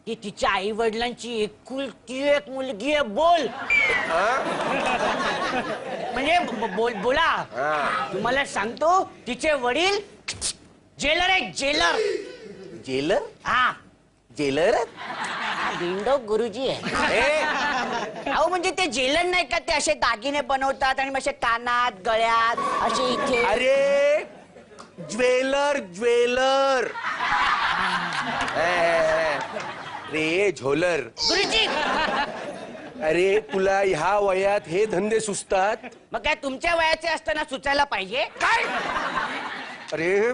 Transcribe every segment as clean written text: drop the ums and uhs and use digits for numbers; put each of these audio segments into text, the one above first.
ती तिच्या आई वडिलांची एकुलती एक मुलगी आहे. बोल म्हणजे बोला. तुम्हाला सांगतो तिचे वडील जेलर आहेत. जेलर. जेलर? हा जेलर बिंडो गुरुजी आहे. अहो म्हणजे ते जेलर नाही का, ते असे दागिने बनवतात आणि असे कानात गळ्यात असे इथे. अरे ज्वेलर ज्वेलर. रे झोलर. गुरुजी अरे तुला ह्या वयात हे धंदे सुचतात? मग काय तुमच्या वयाचे असताना सुचायला पाहिजे काय? अरे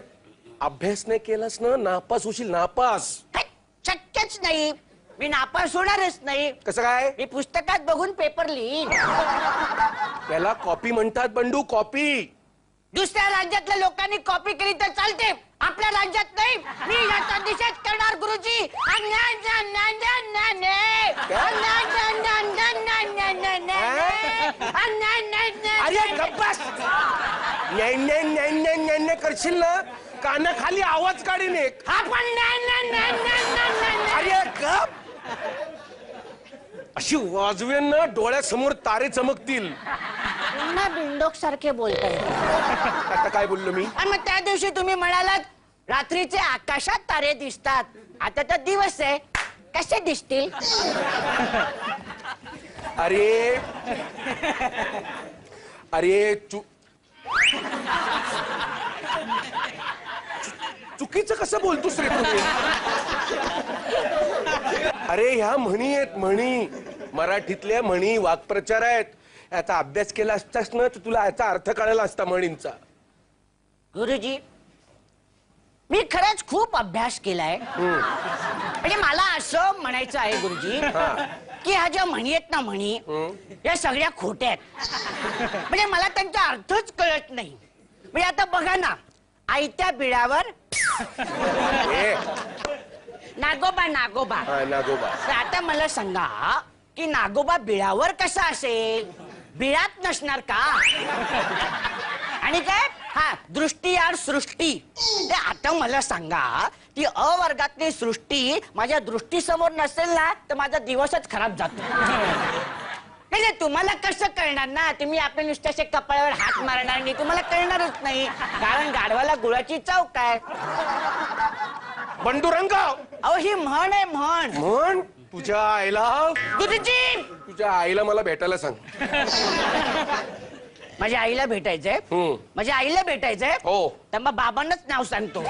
अभ्यास नाही केलास ना, नापास होशील. नापास काय? शक्यच नाही. मी नापास होणारच नाही. कसं काय? मी पुस्तकात बघून पेपर लिहीन. त्याला कॉपी म्हणतात बंडू. कॉपी. दुसऱ्या राज्यातल्या लोकांनी कॉपी केली तर चालते, आपल्या राज्यात नाही. मी याचा निषेध करणार गुरुजी. अरे गप्पास. न्याय करशील ना, कानाखाली आवाज काढीन एक. अरे गप. अशी वाजवेन ना डोळ्यासमोर तारे चमकतील. पुन्हा बिंडोक सारखे बोलताय. आता काय बोललो मी? आणि मग त्या दिवशी तुम्ही म्हणालात रात्रीचे आकाशात तारे दिसतात. आता तर दिवस आहे, कसे दिसतील? अरे अरे चुकीचं कसं बोलतोस रे तुम्ही? अरे ह्या म्हणी आहेत. म्हणी मराठीतल्या म्हणी वाक्प्रचार आहेत. याचा अभ्यास केला असतास ना तर तुला याचा अर्थ कळाला असता म्हणींचा. गुरुजी मी खरंच खूप अभ्यास केलाय. म्हणजे मला असं म्हणायचं आहे गुरुजी की ह्या ज्या म्हणी आहेत ना, म्हणी या सगळ्या खोट्या आहेत. म्हणजे मला त्यांचा अर्थच कळत नाही. म्हणजे आता बघा ना, आयत्या बिळावर नागोबा. नागोबा. नागोबा. तर आता मला सांगा की नागोबा बिळावर कसा असेल? बिळात नसणार का? आणि काय हा दृष्टी आड सृष्टी. ते आता मला सांगा ती अ वर्गातली सृष्टी माझ्या दृष्टीसमोर नसेल ना तर माझा दिवसच खराब जातो. नाही तुम्हाला कसं कळणार ना? तुम्ही आपल्या नुसत्याच्या कपाळावर हात मारणार नाही, तुम्हाला कळणारच नाही. कारण गाढवाला गुळाची चव काय. बंडुरंग. अहो ही म्हण आहे. म्हण तुझ्या आईला. गुरुजी तुझ्या आईला मला भेटायला सांग. माझ्या आईला भेटायचंय. माझ्या आईला भेटायचंय. हो. तर मग बाबांनाच नाव सांगतो.